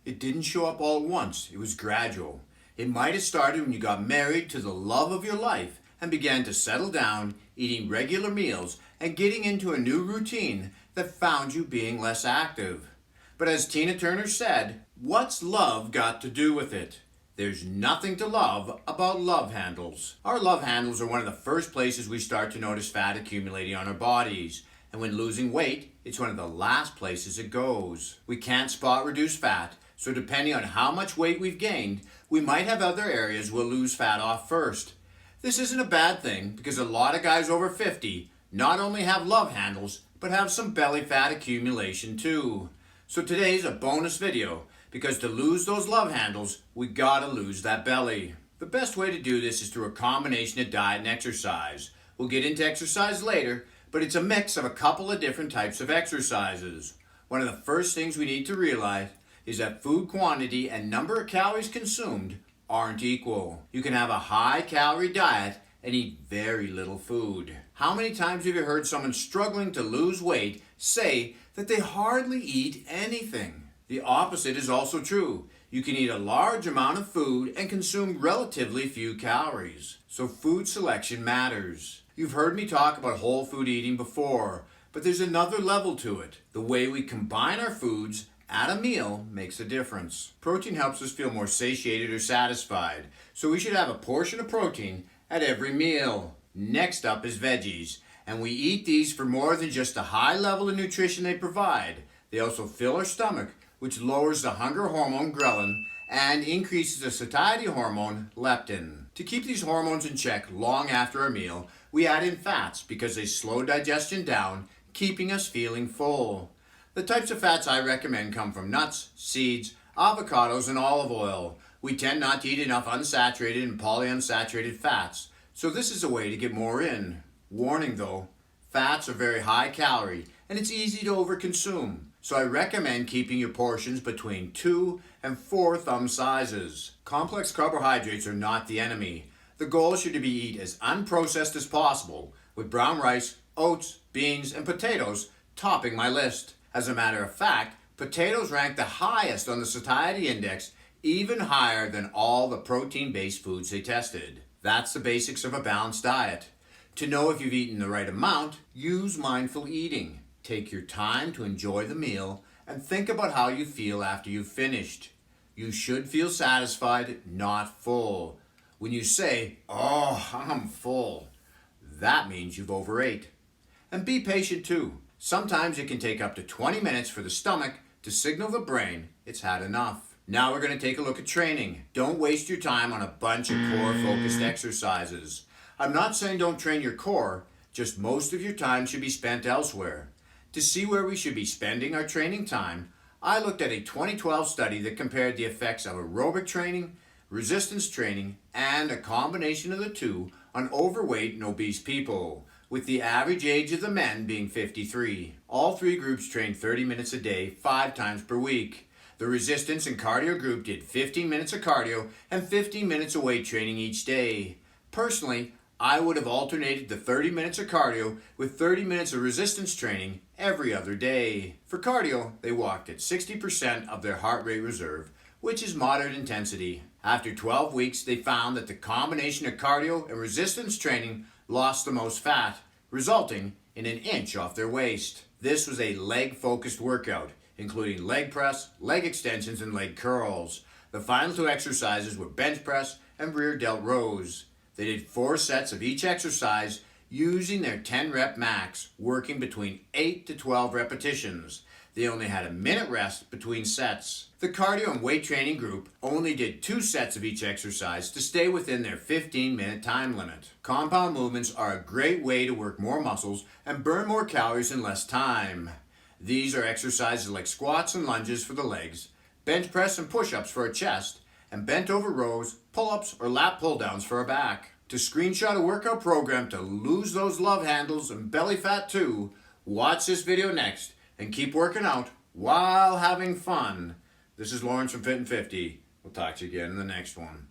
It didn't show up all at once. It was gradual. It might have started when you got married to the love of your life and began to settle down, eating regular meals and getting into a new routine that found you being less active. But as Tina Turner said, what's love got to do with it? There's nothing to love about love handles. Our love handles are one of the first places we start to notice fat accumulating on our bodies. And when losing weight, it's one of the last places it goes. We can't spot reduce fat, so depending on how much weight we've gained, we might have other areas we'll lose fat off first. This isn't a bad thing because a lot of guys over 50 not only have love handles, but have some belly fat accumulation too. So today's a bonus video because to lose those love handles, we gotta lose that belly. The best way to do this is through a combination of diet and exercise. We'll get into exercise later, but it's a mix of a couple of different types of exercises. One of the first things we need to realize is that food quantity and number of calories consumed aren't equal. You can have a high calorie diet and eat very little food. How many times have you heard someone struggling to lose weight say that they hardly eat anything? The opposite is also true. You can eat a large amount of food and consume relatively few calories. So food selection matters. You've heard me talk about whole food eating before, but there's another level to it. The way we combine our foods at a meal makes a difference. Protein helps us feel more satiated or satisfied, so we should have a portion of protein at every meal. Next up is veggies, and we eat these for more than just the high level of nutrition they provide. They also fill our stomach, which lowers the hunger hormone ghrelin and increases the satiety hormone leptin. To keep these hormones in check long after our meal, we add in fats because they slow digestion down, keeping us feeling full. The types of fats I recommend come from nuts, seeds, avocados, and olive oil. We tend not to eat enough unsaturated and polyunsaturated fats, so this is a way to get more in. Warning though, fats are very high calorie and it's easy to overconsume, so I recommend keeping your portions between 2 and 4 thumb sizes. Complex carbohydrates are not the enemy. The goal should be to eat as unprocessed as possible, with brown rice, oats, beans, and potatoes topping my list. As a matter of fact, potatoes rank the highest on the satiety index, even higher than all the protein-based foods they tested. That's the basics of a balanced diet. To know if you've eaten the right amount, use mindful eating. Take your time to enjoy the meal and think about how you feel after you've finished. You should feel satisfied, not full. When you say, "Oh, I'm full," that means you've overate. And be patient too. Sometimes it can take up to 20 minutes for the stomach to signal the brain it's had enough. Now we're going to take a look at training. Don't waste your time on a bunch of core-focused exercises. I'm not saying don't train your core, just most of your time should be spent elsewhere. To see where we should be spending our training time, I looked at a 2012 study that compared the effects of aerobic training, resistance training, and a combination of the two on overweight and obese people, with the average age of the men being 53. All three groups trained 30 minutes a day, 5 times per week. The resistance and cardio group did 15 minutes of cardio and 15 minutes of weight training each day. Personally, I would have alternated the 30 minutes of cardio with 30 minutes of resistance training every other day. For cardio, they walked at 60% of their heart rate reserve, which is moderate intensity. After 12 weeks, they found that the combination of cardio and resistance training lost the most fat, resulting in an inch off their waist. This was a leg-focused workout, including leg press, leg extensions, and leg curls. The final 2 exercises were bench press and rear delt rows. They did 4 sets of each exercise using their 10 rep max, working between 8 to 12 repetitions. They only had a minute rest between sets. The cardio and weight training group only did 2 sets of each exercise to stay within their 15-minute time limit. Compound movements are a great way to work more muscles and burn more calories in less time. These are exercises like squats and lunges for the legs, bench press and push-ups for our chest, and bent over rows, pull-ups, or lat pull-downs for our back. To screenshot a workout program to lose those love handles and belly fat too, watch this video next and keep working out while having fun. This is Lawrence from Fit and 50. We'll talk to you again in the next one.